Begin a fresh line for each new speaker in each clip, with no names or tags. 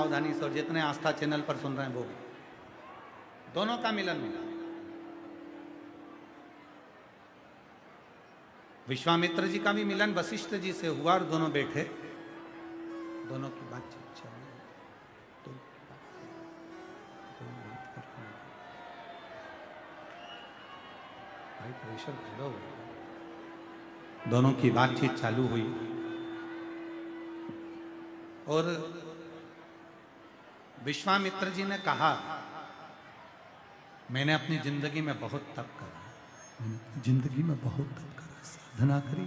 सावधानी से, और जितने आस्था चैनल पर सुन रहे हैं वो भी, दोनों का मिलन मिला। विश्वामित्र जी का भी मिलन वशिष्ठ जी से हुआ, और दोनों बैठे, दोनों की बातचीत चल रही, भाई प्रेशर ज्यादा हो गया। दोनों की बातचीत चालू हुई और विश्वामित्र जी ने कहा, मैंने अपनी जिंदगी में बहुत तप करा, मैंने जिंदगी में बहुत तप करा, साधना करी,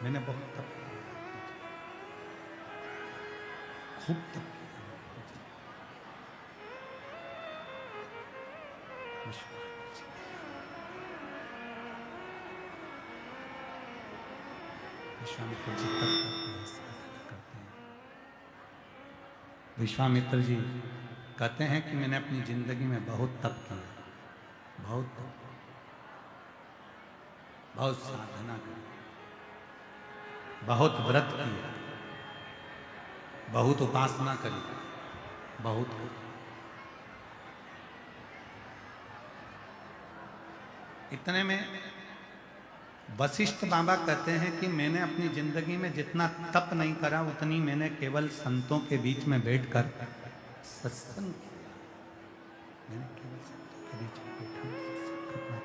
मैंने बहुत तप किया, खूब तप किया। विश्वामित्र जी तप करते हैं, साधना करते हैं। विश्वामित्र जी कहते हैं कि मैंने अपनी जिंदगी में बहुत तप किया, बहुत तप, बहुत साधना की, बहुत व्रत किया, बहुत उपासना करी, बहुत। इतने में वशिष्ठ बाबा कहते हैं कि मैंने अपनी जिंदगी में जितना तप नहीं करा, उतनी मैंने केवल संतों के बीच में बैठकर सत्संग किया। मैंने केवल संतों के बीच में बैठा सत्संग करना,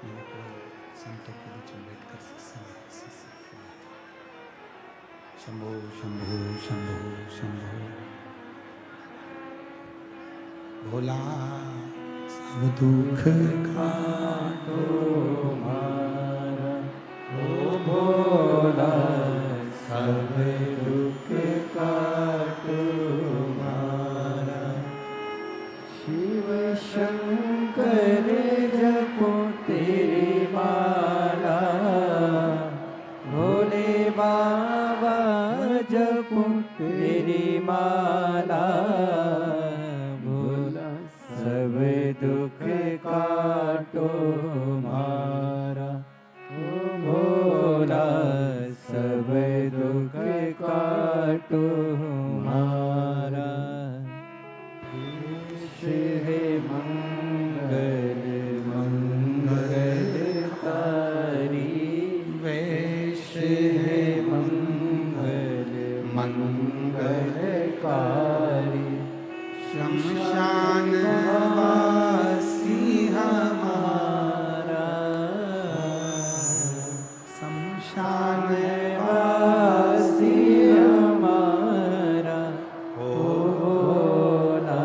मैंने केवल संतों के बीच में बैठकर सत्संग किया। शंभो शंभो शंभो शंभो भोला सब दुख काटो मारा, ओ भोला सब दुख काटो मारा।
शिव शंकर जपो तेरी माला, भोले बाबा जपो तेरी माला, सब दुख काटो मारा, ओ भोला सब दुख काटो मारा। है मंगल मंगलकारी,
वैश
है मंगल मंगलकारी।
शमशान वासी हमारा, शमशान
वासी हमारा, ओ भोला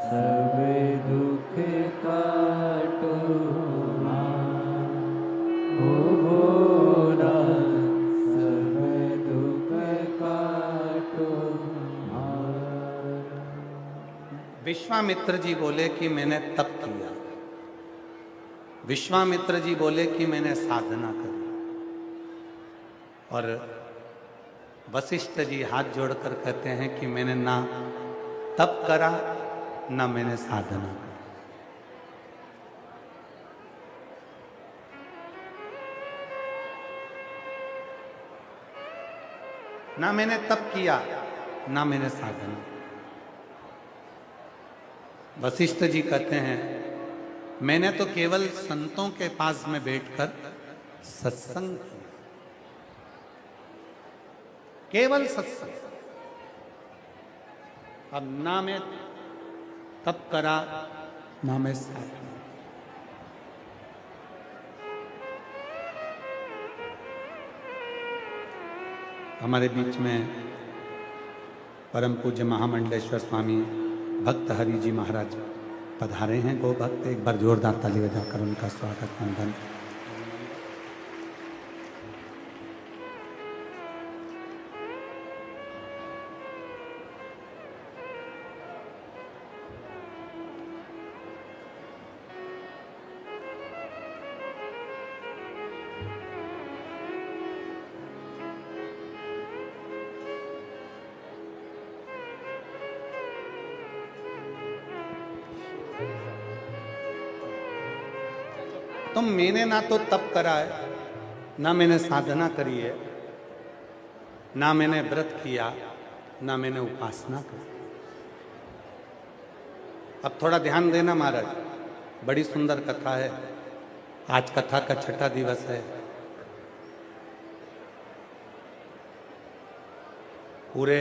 सब दुख काटो मारा, ओ भोला सब दुख काटो मारा।
विश्वामित्र जी बोले कि मैंने तप किया, विश्वामित्र जी बोले कि मैंने साधना करी, और वशिष्ठ जी हाथ जोड़कर कहते हैं कि मैंने ना तप करा, ना मैंने साधना करी। ना मैंने तप किया, ना मैंने साधना। वशिष्ठ जी कहते हैं, मैंने तो केवल संतों के पास में बैठकर सत्संग किया, केवल सत्संग। अब ना मैं तप करा, ना मैं साधना। हमारे बीच में परम पूज्य महामंडलेश्वर स्वामी भक्त हरि जी महाराज पधारे हैं, गो भक्त। एक बार जोरदार ताली बजाकर उनका स्वागत वंदन। तो मैंने ना तो तप करा है, ना मैंने साधना करी है, ना मैंने व्रत किया, ना मैंने उपासना करी। अब थोड़ा ध्यान देना महाराज, बड़ी सुंदर कथा है। आज कथा का छठा दिवस है। पूरे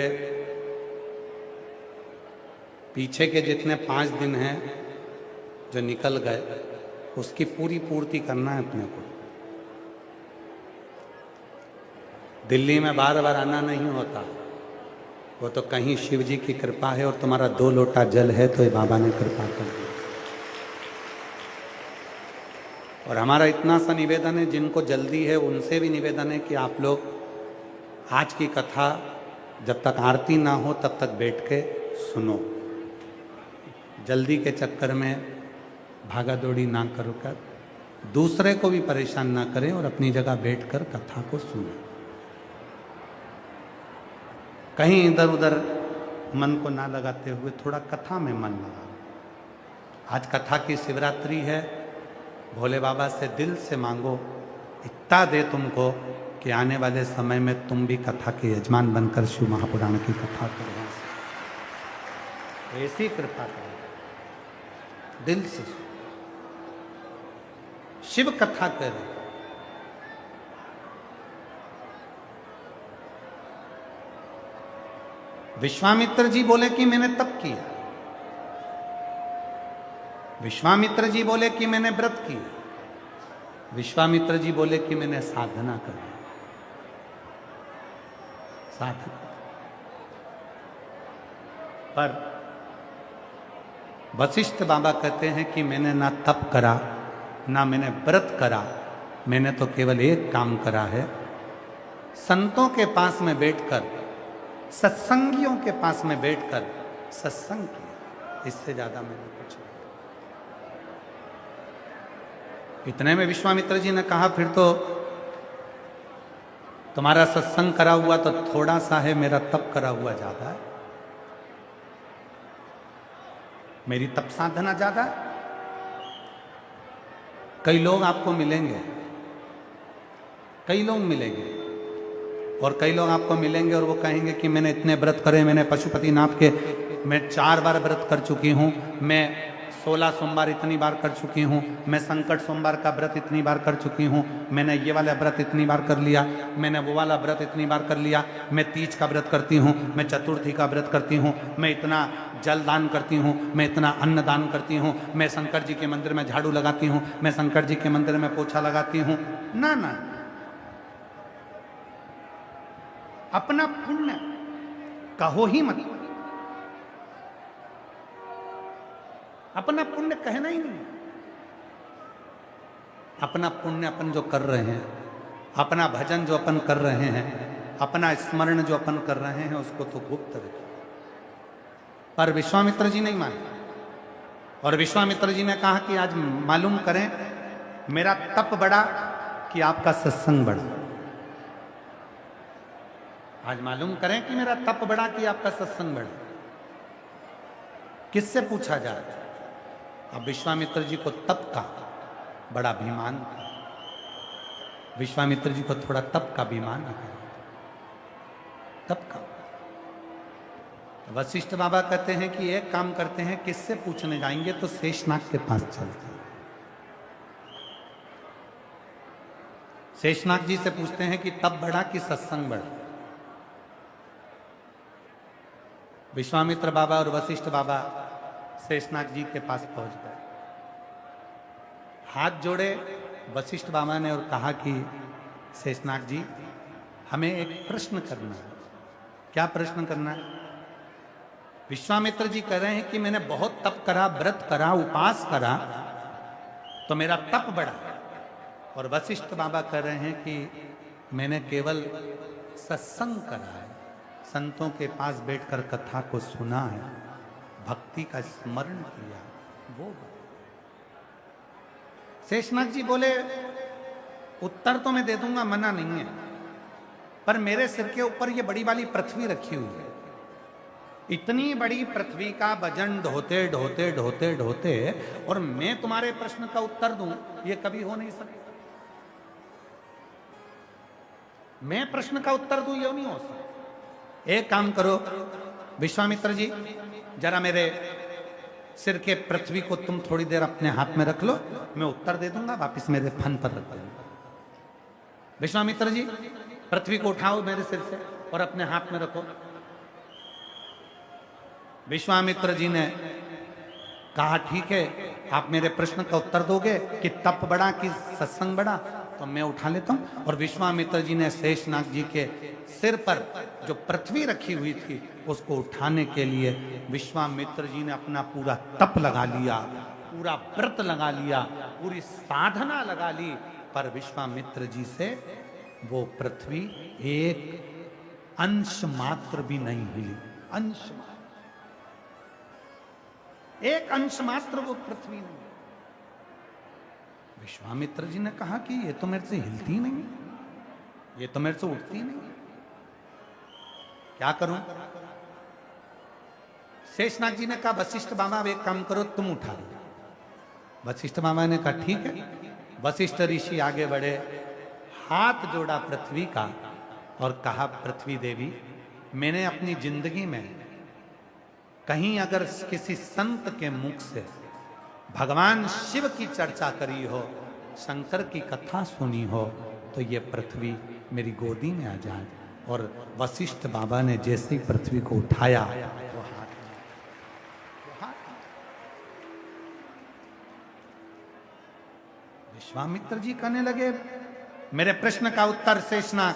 पीछे के जितने 5 दिन हैं जो निकल गए, उसकी पूरी पूर्ति करना है अपने को। दिल्ली में बार बार आना नहीं होता, वो तो कहीं शिव जी की कृपा है और तुम्हारा 2 लोटा जल है तो ये बाबा ने कृपा कर दी। और हमारा इतना सा निवेदन है, जिनको जल्दी है उनसे भी निवेदन है कि आप लोग आज की कथा जब तक आरती ना हो तब तक बैठ के सुनो। जल्दी के चक्कर में भागा दौड़ी ना करो कर, दूसरे को भी परेशान ना करें और अपनी जगह बैठकर कथा को सुनो। कहीं इधर उधर मन को ना लगाते हुए थोड़ा कथा में मन लगा। आज कथा की शिवरात्रि है। भोले बाबा से दिल से मांगो, इतना दे तुमको कि आने वाले समय में तुम भी कथा के यजमान बनकर शिव महापुराण की कथा करो। ऐसी कृपा करो, दिल से शिव कथा करें। विश्वामित्र जी बोले कि मैंने तप किया, विश्वामित्र जी बोले कि मैंने व्रत किया, विश्वामित्र जी बोले कि मैंने साधना करी। साधना पर वशिष्ठ बाबा कहते हैं कि मैंने ना तप करा, ना मैंने व्रत करा, मैंने तो केवल एक काम करा है, संतों के पास में बैठकर, सत्संगियों के पास में बैठकर सत्संग किया। इससे ज्यादा मैंने कुछ नहीं। इतने में विश्वामित्र जी ने कहा, फिर तो तुम्हारा सत्संग करा हुआ तो थोड़ा सा है, मेरा तप करा हुआ ज्यादा है, मेरी तप साधना ज्यादा है। कई लोग आपको मिलेंगे, कई लोग मिलेंगे, और कई लोग आपको मिलेंगे और वो कहेंगे कि मैंने इतने व्रत करे, मैंने पशुपतिनाथ के मैं 4 बार व्रत कर चुकी हूँ, मैं 16 सोमवार इतनी बार कर चुकी हूँ, मैं संकट सोमवार का व्रत इतनी बार कर चुकी हूँ, मैंने ये वाला व्रत इतनी बार कर लिया, मैंने वो वाला व्रत इतनी बार कर लिया, मैं तीज का व्रत करती हूँ, मैं चतुर्थी का व्रत करती हूँ, मैं इतना जल दान करती हूँ, मैं इतना अन्न दान करती हूँ, मैं शंकर जी के मंदिर में झाड़ू लगाती हूँ, मैं शंकर जी के मंदिर में पोछा लगाती हूँ। ना ना, अपना पुण्य कहो ही मत, अपना पुण्य कहना ही नहीं। अपना पुण्य अपन जो कर रहे हैं, अपना भजन जो अपन कर रहे हैं, अपना स्मरण जो अपन कर रहे हैं, उसको तो गुप्त रखें। पर विश्वामित्र जी नहीं माने, और विश्वामित्र जी ने कहा कि आज मालूम करें मेरा तप बढ़ा कि आपका सत्संग बढ़ा। आज मालूम करें कि मेरा तप बढ़ा कि आपका सत्संग बढ़ा। किससे पूछा जाए? अब विश्वामित्र जी को तप का बड़ा अभिमान था, विश्वामित्र जी को थोड़ा तप का अभिमान आ गया, तप का। वशिष्ठ बाबा कहते हैं कि एक काम करते हैं, किससे पूछने जाएंगे तो शेषनाग के पास चलते हैं। शेषनाग जी से पूछते हैं कि तप बढ़ा कि सत्संग बढ़ा। विश्वामित्र बाबा और वशिष्ठ बाबा शेषनाग जी के पास पहुंच गए, हाथ जोड़े वशिष्ठ बाबा ने और कहा कि शेषनाग जी, हमें एक प्रश्न करना है। क्या प्रश्न करना है? विश्वामित्र जी कह रहे हैं कि मैंने बहुत तप करा, व्रत करा, उपास करा तो मेरा तप बढ़ा, और वशिष्ठ बाबा कह रहे हैं कि मैंने केवल सत्संग करा है, संतों के पास बैठकर कथा को सुना है, भक्ति का स्मरण किया, वो। शेषनाग जी बोले, उत्तर तो मैं दे दूंगा, मना नहीं है, पर मेरे सिर के ऊपर ये बड़ी वाली पृथ्वी रखी हुई है, इतनी बड़ी पृथ्वी का वजन ढोते ढोते ढोते ढोते और मैं तुम्हारे प्रश्न का उत्तर दूं, ये कभी हो नहीं सकता। मैं प्रश्न का उत्तर दूं, ये नहीं हो सकता। एक काम करो विश्वामित्र जी, जरा मेरे सिर के पृथ्वी को तुम थोड़ी देर अपने हाथ में रख लो, मैं उत्तर दे दूंगा, वापिस मेरे फन पर रख दूंगा। विश्वामित्र जी, पृथ्वी को उठाओ मेरे सिर से और अपने हाथ में रखो। विश्वामित्र जी ने कहा ठीक है, आप मेरे प्रश्न का उत्तर दोगे कि तप बड़ा कि सत्संग बड़ा, तो मैं उठा लेता हूं। और विश्वामित्र जी ने शेषनाग जी के सिर पर जो पृथ्वी रखी हुई थी उसको उठाने के लिए विश्वामित्र जी ने अपना पूरा तप लगा लिया, पूरा व्रत लगा लिया, पूरी साधना लगा ली, पर विश्वामित्र जी से वो पृथ्वी एक अंश मात्र भी नहीं हिली। अंश मात्र, एक अंश मात्र वो पृथ्वी नहीं। विश्वामित्र जी ने कहा कि ये तो मेरे से हिलती नहीं, ये तो मेरे से उठती नहीं, क्या करूं? शेषनाग जी ने कहा वशिष्ठ बाबा अब एक काम करो, तुम उठा लो। वशिष्ठ बाबा ने कहा ठीक है। वशिष्ठ ऋषि आगे बढ़े, हाथ जोड़ा पृथ्वी का और कहा पृथ्वी देवी, मैंने अपनी जिंदगी में कहीं अगर किसी संत के मुख से भगवान शिव की चर्चा करी हो, शंकर की कथा सुनी हो, तो ये पृथ्वी मेरी गोदी में आ जाए। और वशिष्ठ बाबा ने जैसे ही पृथ्वी को उठाया वो हाथ, विश्वामित्र जी कहने लगे मेरे प्रश्न का उत्तर शेषनाग।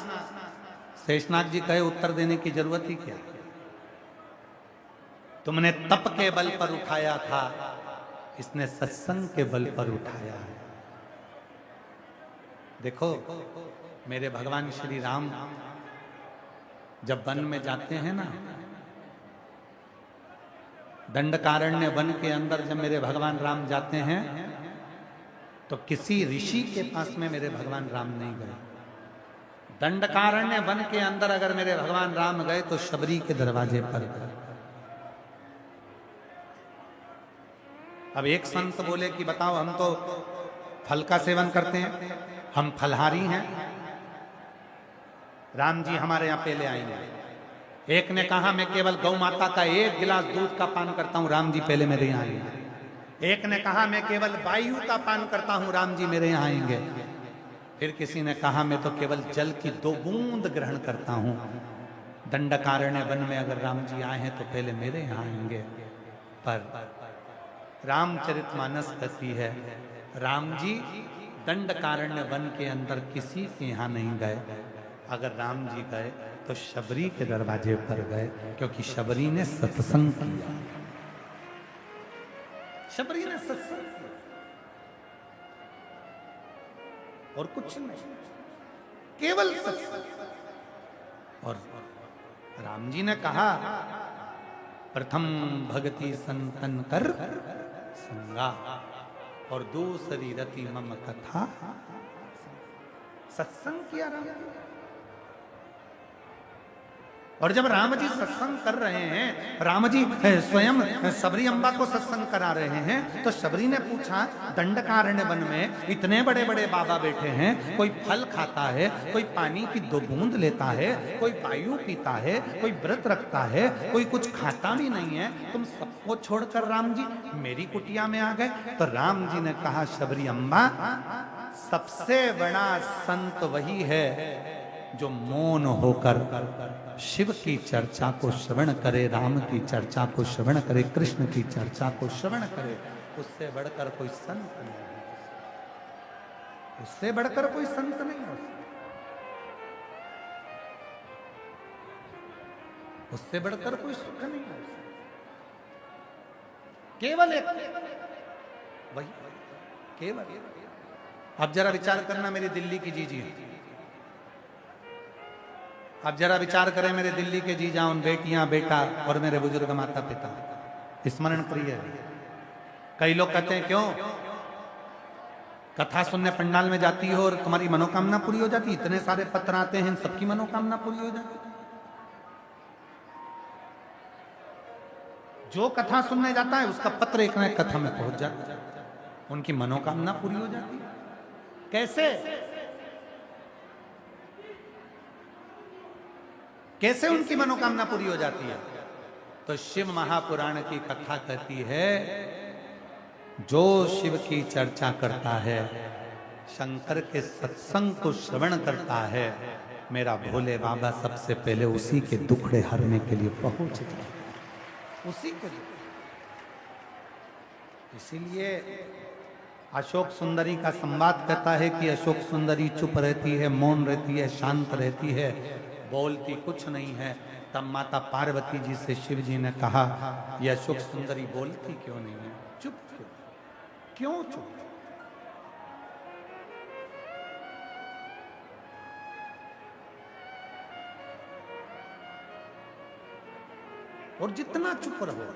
शेषनाग जी कहे उत्तर देने की जरूरत ही क्या, तुमने तप के बल पर उठाया था, इसने सत्संग के बल पर उठाया है। देखो मेरे भगवान श्री राम जब वन में जाते हैं ना, दंडकारण्य वन के अंदर जब मेरे भगवान राम जाते हैं तो किसी ऋषि के पास में मेरे भगवान राम नहीं गए। दंडकारण्य वन के अंदर अगर मेरे भगवान राम गए तो शबरी के दरवाजे पर गए। अब एक संत बोले कि बताओ हम तो फल का सेवन करते हैं, हम फलहारी हैं, राम जी हमारे यहाँ पहले आएंगे। एक ने कहा मैं केवल गौ माता का एक गिलास दूध का पान करता हूँ, राम जी पहले मेरे यहाँ आएंगे। एक ने कहा मैं केवल वायु का पान करता हूँ, राम जी मेरे यहाँ आएंगे। फिर किसी ने कहा मैं तो केवल जल की 2 बूंद ग्रहण करता हूँ। दंडकारण्य वन में अगर राम जी आए हैं तो पहले मेरे यहाँ आएंगे। पर रामचरितमानस कहती है राम जी दंडकारण्य वन के अंदर किसी के यहाँ नहीं गए। अगर राम जी गए तो शबरी के दरवाजे पर गए, क्योंकि शबरी ने सत्संग किया। शबरी ने सत्संग किया और कुछ नहीं, केवल सत्संग। और राम जी ने कहा प्रथम भगति संतन कर संगा और दूसरी रति मम कथा। सत्संग किया राम जी। और जब राम जी सत्संग कर रहे हैं, राम जी स्वयं शबरी अम्बा को सत्संग करा रहे हैं, तो शबरी ने पूछा दंडकारण्य वन में इतने बड़े बड़े बाबा बैठे हैं, कोई फल खाता है, कोई पानी की 2 बूंद लेता है, कोई वायु पीता है, कोई व्रत रखता है, कोई कुछ खाता भी नहीं है, तुम सबको छोड़कर राम जी मेरी कुटिया में आ गए। तो राम जी ने कहा शबरी अम्बा, सबसे बड़ा संत वही है जो मौन होकर शिव की चर्चा को श्रवण करे, राम की चर्चा को श्रवण करे, कृष्ण की चर्चा को श्रवण करे। उससे बढ़कर कोई संत नहीं, उससे बढ़कर कोई संत नहीं हो सकता, उससे बढ़कर कोई सुख नहीं हो सकता। केवल एक वही, केवल। अब जरा विचार करना मेरी दिल्ली की जीजी, अब जरा विचार करें मेरे दिल्ली के जीजा, उन बेटियां बेटा और मेरे बुजुर्ग माता पिता, स्मरण करिए। कई लोग कहते हैं क्यों कथा सुनने पंडाल में जाती हो और तुम्हारी मनोकामना पूरी हो जाती, इतने सारे पत्र आते हैं सबकी मनोकामना पूरी हो जाती। जो कथा सुनने जाता है उसका पत्र एक न एक कथा में पहुंच जाता है, उनकी मनोकामना पूरी हो जाती है। कैसे? कैसे उनकी मनोकामना पूरी हो जाती है? तो शिव महापुराण की कथा कहती है, जो शिव की चर्चा करता है, शंकर के सत्संग को श्रवण करता है, मेरा भोले बाबा सबसे पहले उसी के दुखड़े हरने के लिए पहुंच जाए, उसी के। इसीलिए अशोक सुंदरी का संवाद कहता है कि अशोक सुंदरी चुप रहती है, मौन रहती है, शांत रहती है, बोलती कुछ नहीं है। तब माता पार्वती जी से शिव जी ने कहा, ये अशोक सुंदरी बोलती क्यों नहीं है, चुप क्यों चुप? और जितना चुप रहो,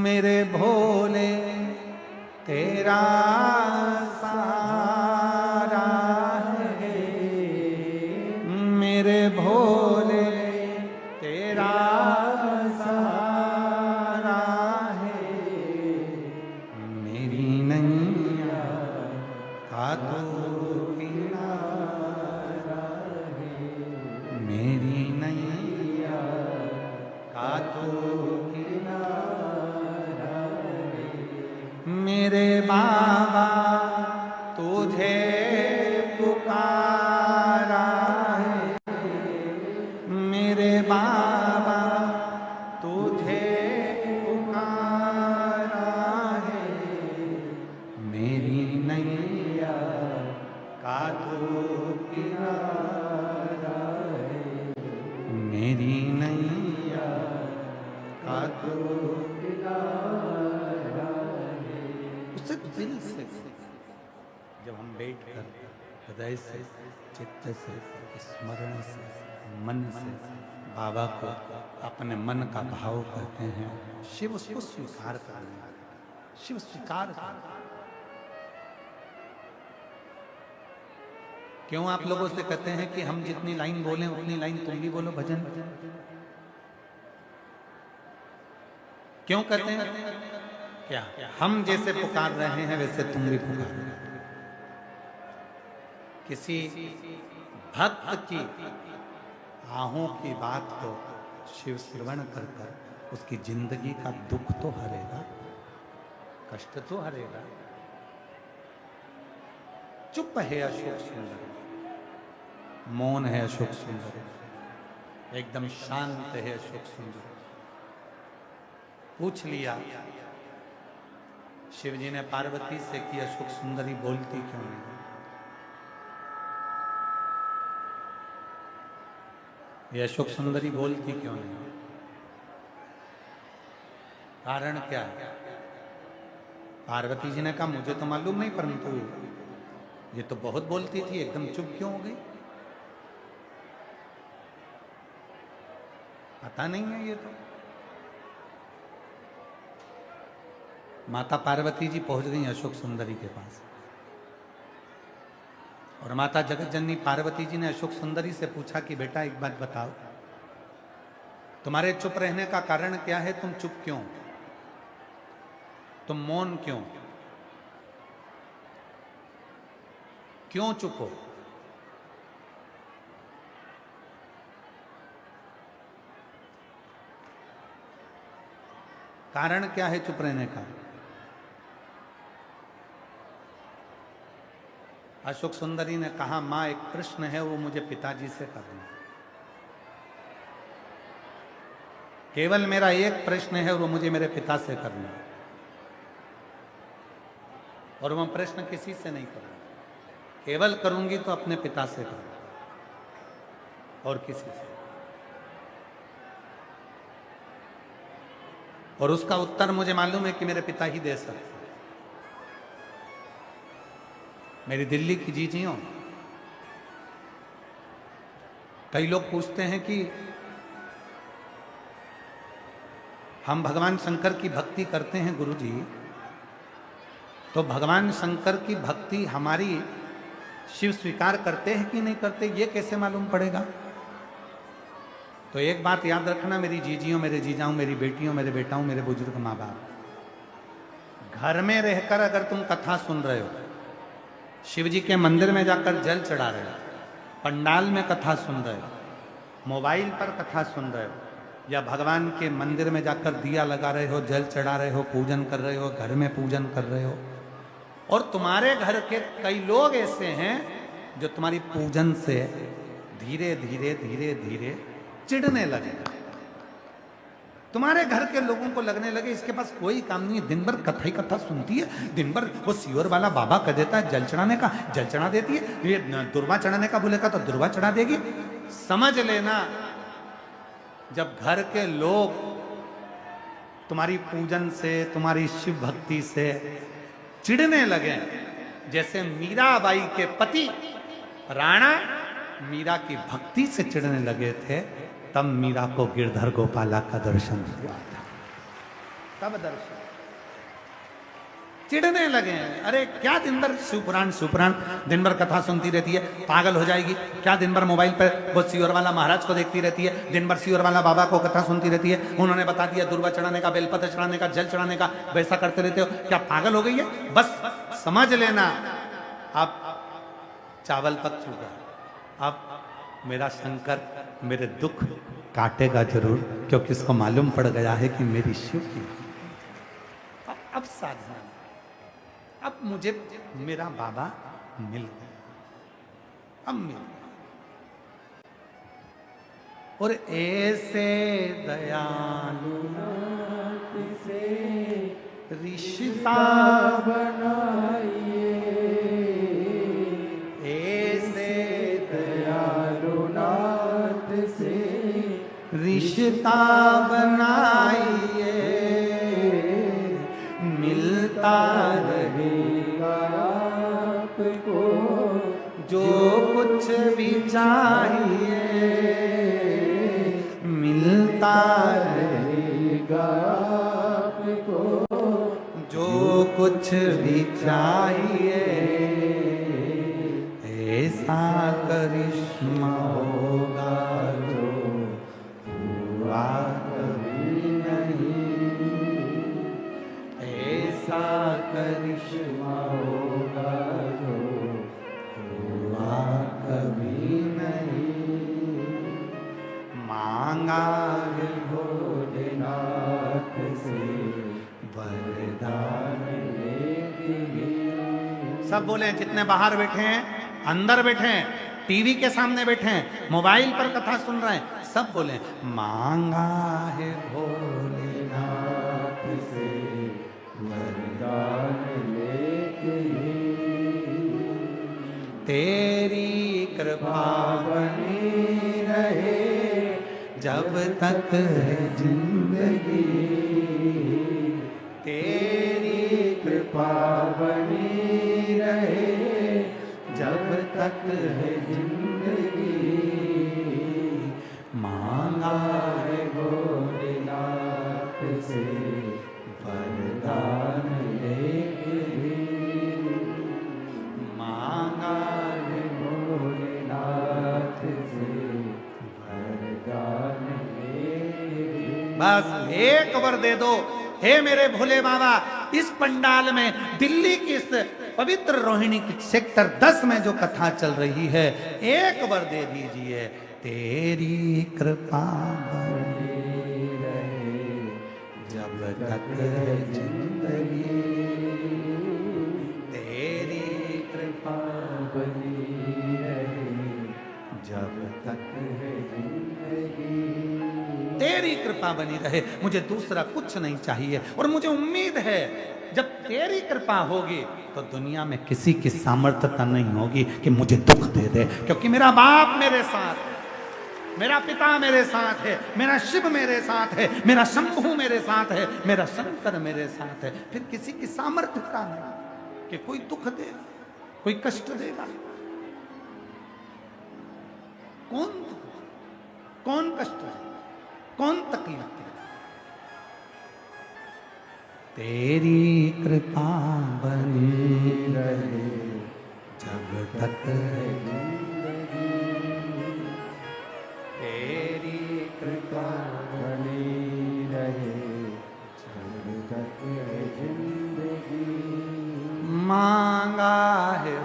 मेरे भोले तेरा सहारा है, मेरे भोले तेरा सहारा है, मेरी नैया का तो किनारा है, मेरी नैया का तो मेरे बाबा तुझे पुकारा है, मेरे बाबा तुझे पुकारा है, मेरी नैया का तो किनारा है, मेरी नैया का तो दिल से। जब हम बैठ कर हृदय से, चित्त से, स्मरण से, मन से बाबा को अपने मन का भाव कहते हैं, शिव उसको स्वीकार करने लगता, शिव स्वीकार करता। क्यों आप लोगों से कहते हैं कि हम जितनी लाइन बोलें उतनी लाइन तुम भी बोलो भजन? क्यों कहते हैं? क्या हम जैसे पुकार रहे हैं वैसे तुम भी पुकारो। किसी भक्त की आहों की बात को शिव श्रवण कर कर उसकी जिंदगी का दुख तो हरेगा, कष्ट तो हरेगा। चुप है अशोक सुंदर, मौन है अशोक सुंदर, एकदम शांत है अशोक सुंदर। पूछ लिया शिव जी ने पार्वती से कि अशोक सुंदरी बोलती क्यों नहीं? ये अशोक सुंदरी बोलती क्यों नहीं? कारण क्या है? पार्वती जी ने कहा, मुझे तो मालूम नहीं, परंतु ये तो बहुत बोलती थी, एकदम चुप क्यों हो गई? पता नहीं है ये तो। माता पार्वती जी पहुंच गई अशोक सुंदरी के पास, और माता जगत जननी पार्वती जी ने अशोक सुंदरी से पूछा कि बेटा एक बात बताओ, तुम्हारे चुप रहने का कारण क्या है? तुम चुप क्यों, तुम मौन क्यों चुप हो? कारण क्या है चुप रहने का? अशोक सुंदरी ने कहा, मां एक प्रश्न है, वो मुझे पिताजी से करना है। केवल मेरा एक प्रश्न है, वो मुझे मेरे पिता से करना है, और वह प्रश्न किसी से नहीं करूंगा। केवल करूंगी तो अपने पिता से करूंगा और किसी से। और उसका उत्तर मुझे मालूम है कि मेरे पिता ही दे सकते। मेरी दिल्ली की जीजियों, कई लोग पूछते हैं कि हम भगवान शंकर की भक्ति करते हैं गुरुजी, तो भगवान शंकर की भक्ति हमारी शिव स्वीकार करते हैं कि नहीं करते, ये कैसे मालूम पड़ेगा? तो एक बात याद रखना मेरी जीजियों, मेरे जीजाओं, मेरी बेटियों, मेरे बेटाओं, मेरे बुजुर्ग माँ बाप, घर में रहकर अगर तुम कथा सुन रहे हो शिव जी के मंदिर में जाकर जल चढ़ा रहे हो, पंडाल में कथा सुन रहे हो, मोबाइल पर कथा सुन रहे हो, या भगवान के मंदिर में जाकर दिया लगा रहे हो, जल चढ़ा रहे हो, पूजन कर रहे हो, घर में पूजन कर रहे हो, और तुम्हारे घर के कई लोग ऐसे हैं जो तुम्हारी पूजन से धीरे धीरे धीरे धीरे चिढ़ने लगे। तुम्हारे घर के लोगों को लगने लगे इसके पास कोई काम नहीं है, दिन भर कथा ही कथा सुनती है, दिन भर वो सियोर वाला बाबा कह देता है जल चढ़ाने का, जल चढ़ा देती है, ये दुर्वा चढ़ाने का बोलेगा तो दुर्वा चढ़ा देगी। समझ लेना जब घर के लोग तुम्हारी पूजन से, तुम्हारी शिव भक्ति से चिढ़ने लगे, जैसे मीराबाई के पति राणा मीरा की भक्ति से चिढ़ने लगे थे, तब मीरा को गिरधर गोपाला का दर्शन हुआ था। तब दर्शन चिढ़ने लगे, अरे क्या दिन भर शिवपुराण दिन भर कथा सुनती रहती है, पागल हो जाएगी क्या, दिन भर मोबाइल पर वो सियोर वाला महाराज को देखती रहती है, दिन भर सियोर वाला बाबा को कथा सुनती रहती है, उन्होंने बता दिया दुर्वा चढ़ाने का, बेलपत्र चढ़ाने का, जल चढ़ाने का, वैसा करते रहते हो, क्या पागल हो गई है। बस समझ लेना अब चावल पक चुका, अब मेरा शंकर मेरे दुख काटेगा जरूर, क्योंकि इसको मालूम पड़ गया है कि मेरी शिव की अब साधना, अब मुझे मेरा बाबा मिल गया, अब मिल गया। और ऐसे दयालु से रिश्ता बनाइए, ऐसे दयालु नाथ से रिश्ता बनाइए, मिलता रहेगा आपको जो कुछ भी चाहिए, मिलता रहेगा आपको जो कुछ भी चाहिए, ऐसा करिश्मा होगा जो हुआ कभी नहीं, ऐसा करिश्मा होगा जो हुआ कभी नहीं। मांगा है भोलेनाथ से वरदान लेके, सब बोले जितने बाहर बैठे हैं, अंदर बैठे हैं, टीवी के सामने बैठे हैं, मोबाइल पर कथा सुन रहे हैं, सब बोले मांगा है भोलेनाथ से वरदान लेके, तेरी कृपा बनी रहे जब तक है जिंदगी, तेरी कृपा बनी रहे जब तक है जिंदगी, मांगा है भोलेनाथ से वरदान लेके, मांगा है भोलेनाथ से वरदान लेके। बस एक वर दे दो हे मेरे भोले बाबा, इस पंडाल में दिल्ली की इस पवित्र रोहिणी की सेक्टर 10 में जो कथा चल रही है, एक वर दे दीजिए, तेरी कृपा बनी रहे जब तक है जिंदगी, तेरी कृपा बनी रहे जब तक है जिंदगी, तेरी कृपा बनी रहे, मुझे दूसरा कुछ नहीं चाहिए। और मुझे उम्मीद है जब तेरी कृपा होगी तो दुनिया में किसी की सामर्थ्यता नहीं होगी कि मुझे दुख दे दे, क्योंकि मेरा बाप मेरे साथ है, मेरा पिता मेरे साथ है, मेरा शिव मेरे साथ है, मेरा शंभू मेरे साथ है, मेरा शंकर मेरे साथ है। फिर किसी की सामर्थ्यता नहीं कि कोई दुख देगा, कोई कष्ट देगा। कौन कष्ट है, कौन तकलीफ है? तेरी कृपा बनी रहे जब तक है जिंदगी, तेरी कृपा बनी रहे जब तक है जिंदगी, मांगा है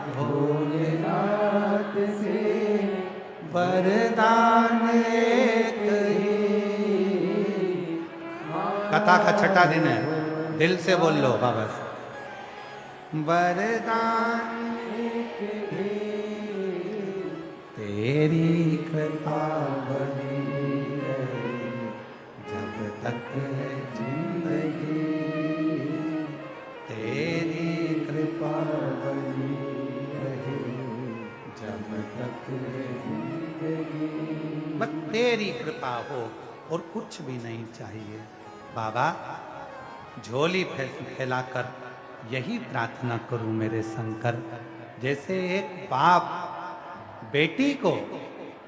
वरदान एक ही। कथा का छठा दिन है, दिल से बोल लो बाबा से। वरदान एक ही, तेरी कृपा बनी रहे जब तक है जिंदगी, तेरी कृपा बनी रहे जब तक है जिंदगी। बस तेरी कृपा हो और कुछ भी नहीं चाहिए। बाबा झोली फैलाकर यही प्रार्थना करूं मेरे शंकर, जैसे एक बाप बेटी को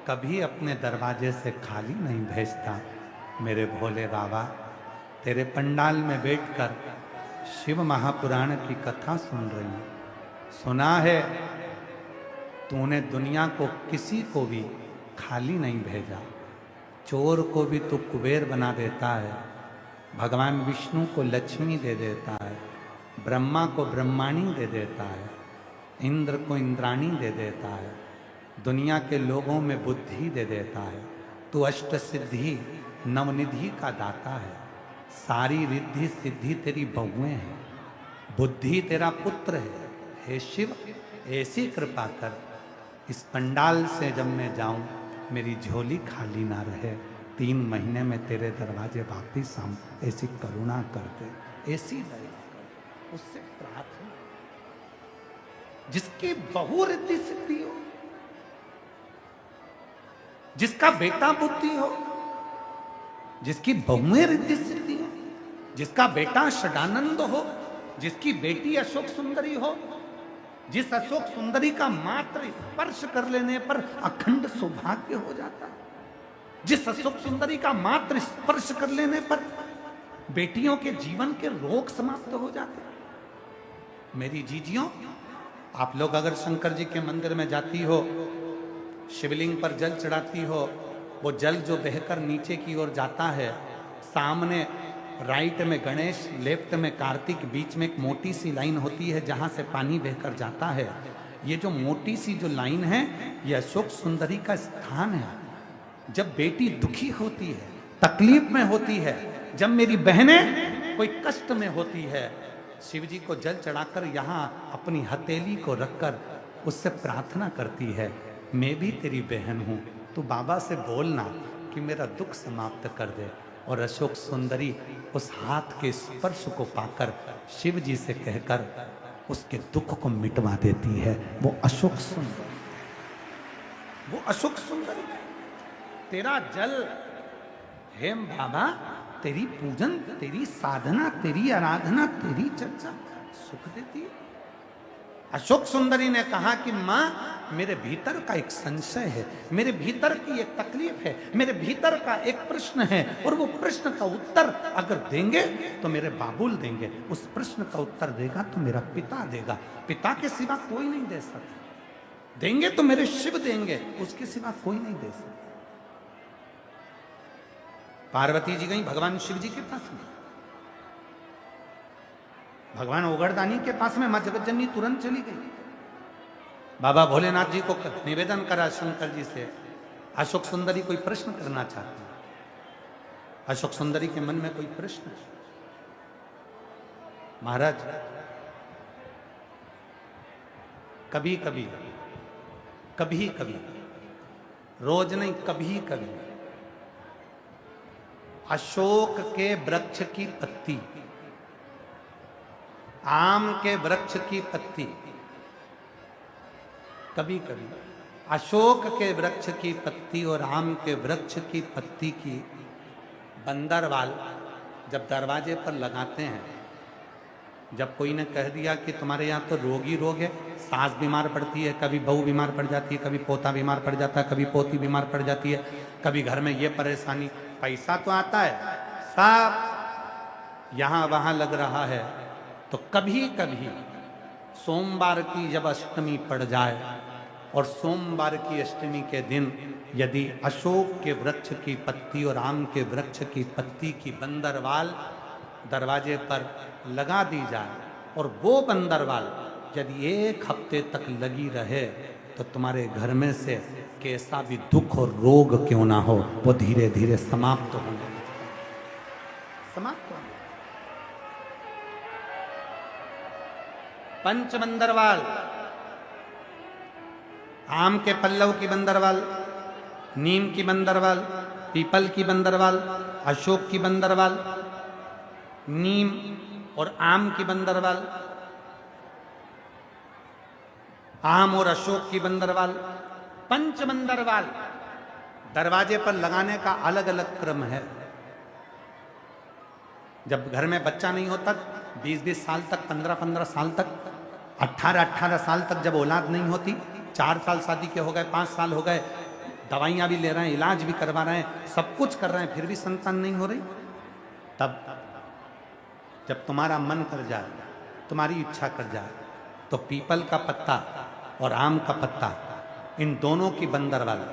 कभी अपने दरवाजे से खाली नहीं भेजता। मेरे भोले बाबा तेरे पंडाल में बैठकर शिव महापुराण की कथा सुन रही हूं। सुना है तूने दुनिया को किसी को भी खाली नहीं भेजा, चोर को भी तू कुबेर बना देता है, भगवान विष्णु को लक्ष्मी दे देता है, ब्रह्मा को ब्रह्माणी दे देता है, इंद्र को इंद्राणी दे देता है, दुनिया के लोगों में बुद्धि दे देता है। तू अष्ट सिद्धि नवनिधि का दाता है, सारी रिद्धि सिद्धि तेरी बहुएं हैं, बुद्धि तेरा पुत्र है। हे शिव ऐसी कृपा कर, इस पंडाल से जब मैं जाऊं मेरी झोली खाली ना रहे, 3 महीने में तेरे दरवाजे वापिस आऊं, ऐसी करुणा कर दे, ऐसी दया कर। उससे प्रार्थना, जिसकी बहु रिद्धि सिद्धि हो, जिसका बेटा बुद्धि हो, जिसकी बहुएं रिद्धि सिद्धि हो, जिसका बेटा षडानंद हो, जिसकी बेटी अशोक सुंदरी हो, जिस अशोक सुंदरी का मात्र स्पर्श कर लेने पर अखंड सौभाग्य हो जाता है, जिस अशोक सुंदरी का मात्र स्पर्श कर लेने पर बेटियों के जीवन के रोग समाप्त हो जाते हैं। मेरी जीजियों, आप लोग अगर शंकर जी के मंदिर में जाती हो, शिवलिंग पर जल चढ़ाती हो, वो जल जो बहकर नीचे की ओर जाता है, सामने राइट में गणेश, लेफ्ट में कार्तिक, बीच में एक मोटी सी लाइन होती है जहां से पानी बहकर जाता है। ये जो मोटी सी जो लाइन है, ये अशोक सुंदरी का स्थान है। जब बेटी दुखी होती है, तकलीफ में होती है, जब मेरी बहनें कोई कष्ट में होती है, शिव जी को जल चढ़ाकर यहाँ अपनी हथेली को रखकर उससे प्रार्थना करती है, मैं भी तेरी बहन हूँ, तू बाबा से बोलना कि मेरा दुख समाप्त कर दे। और अशोक सुंदरी उस हाथ के स्पर्श को पाकर शिव जी से कहकर उसके दुख को मिटवा देती है। वो अशोक सुंदरी, वो अशोक सुंदरी, तेरा जल हेम बाबा, तेरी पूजन, तेरी साधना, तेरी आराधना, तेरी चर्चा सुख देती है। अशोक सुंदरी ने कहा कि माँ, मेरे भीतर का एक संशय है, मेरे भीतर की एक तकलीफ है, मेरे भीतर का एक प्रश्न है, और वो प्रश्न का उत्तर अगर देंगे तो मेरे बाबुल देंगे, उस प्रश्न का उत्तर देगा तो मेरा पिता देगा, पिता के सिवा कोई नहीं दे सकता, देंगे तो मेरे शिव देंगे, उसके सिवा कोई नहीं दे सकता। पार्वती जी गई भगवान शिव जी के पास में, भगवान ओगरदानी के पास में मां जगतजननी तुरंत चली गई। बाबा भोलेनाथ जी को निवेदन करा शंकर जी से, अशोक सुंदरी कोई प्रश्न करना चाहती है। अशोक सुंदरी के मन में कोई प्रश्न है। महाराज, कभी कभी, कभी कभी, रोज नहीं, कभी कभी अशोक के वृक्ष की पत्ती, आम के वृक्ष की पत्ती, कभी कभी अशोक के वृक्ष की पत्ती और आम के वृक्ष की पत्ती की बंदरवाल जब दरवाजे पर लगाते हैं, जब कोई ने कह दिया कि तुम्हारे यहाँ तो रोग ही रोग है, सास बीमार पड़ती है, कभी बहू बीमार पड़ जाती है, कभी पोता बीमार पड़ जाता है, कभी पोती बीमार पड़ जाती है, कभी घर में ये परेशानी, पैसा तो आता है, सब यहाँ वहाँ लग रहा है, तो कभी कभी सोमवार की जब अष्टमी पड़ जाए और सोमवार की अष्टमी के दिन यदि अशोक के वृक्ष की पत्ती और आम के वृक्ष की पत्ती की बंदरवाल दरवाजे पर लगा दी जाए और वो बंदरवाल यदि 1 हफ्ते तक लगी रहे तो तुम्हारे घर में से कैसा भी दुख और रोग क्यों ना हो, वो धीरे धीरे समाप्त होने लगता है। समाप्त होने। पंच बंदरवाल, आम के पल्लव की बंदरवाल, नीम की बंदरवाल, पीपल की बंदरवाल, अशोक की बंदरवाल, नीम और आम की बंदरवाल, आम और अशोक की बंदरवाल, पंच बंदरवाल दरवाजे पर लगाने का अलग अलग क्रम है। जब घर में बच्चा नहीं होता, 20-20 साल तक, 15-15 साल तक, 18-18 साल तक जब औलाद नहीं होती, 4 साल शादी के हो गए, 5 साल हो गए, दवाइयां भी ले रहे हैं, इलाज भी करवा रहे हैं, सब कुछ कर रहे हैं, फिर भी संतान नहीं हो रही, तब जब तुम्हारा मन कर जाए, तुम्हारी इच्छा कर जाए, तो पीपल का पत्ता और आम का पत्ता, इन दोनों की बंदरवाल